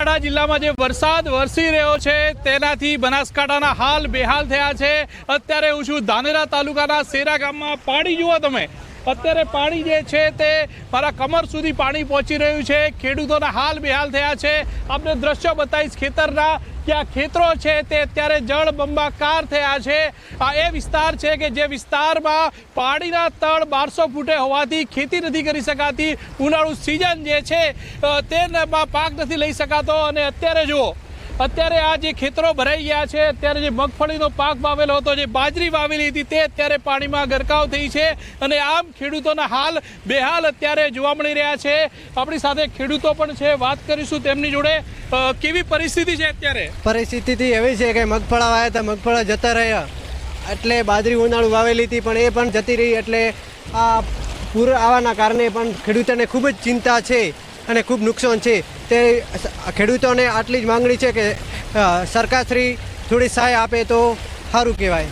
બનાસકાંઠા જિલ્લામાં જે વરસાદ વરસી રહ્યો છે તેનાથી બનાસકાંઠાના હાલ બેહાલ થયા છે। અત્યારે હું છું ધાનેરા તાલુકાના સેરા ગામમાં। પાણી જુઓ તમે, અત્યારે પાણી જે છે તે મારા કમર સુધી પાણી પહોંચી રહ્યું છે। ખેડૂતોના હાલ બેહાલ થયા છે। આપણે દ્રશ્યો બતાવીશ ખેતરના કે આ ખેતરો છે તે અત્યારે જળબંબાકાર થયા છે। આ એ વિસ્તાર છે કે જે વિસ્તારમાં પાણીના તળ 1200 ફૂટે હોવાથી ખેતી નથી કરી શકાતી। ઉનાળુ સિઝન જે છે તેમાં પાક નથી લઈ શકાતો। અને અત્યારે જુઓ, અત્યારે આ જે ખેતરો ભરાઈ ગયા છે, અત્યારે જે મગફળીનો પાક વાવેલો હતો, જે બાજરી વાવેલી હતી, તે અત્યારે પાણીમાં ગરકાવ થઈ છે। અને આમ ખેડૂતોના હાલ બેહાલ અત્યારે જોવા મળી રહ્યા છે। આપણી સાથે ખેડૂતો પણ છે, વાત કરીશું તેમની જોડે। કેવી પરિસ્થિતિ છે અત્યારે? પરિસ્થિતિ એવી છે કે મગફળા વાયા હતા, મગફળા જતા રહ્યા, એટલે બાજરી ઉનાળુ વાવેલી હતી પણ એ પણ જતી રહી। એટલે આ પૂર આવવાના કારણે પણ ખેડૂતોને ખૂબ જ ચિંતા છે અને ખૂબ નુકસાન છે। તે ખેડૂતોને આટલી જ માંગણી છે કે સરકારશ્રી થોડી સહાય આપે તો સારું કહેવાય।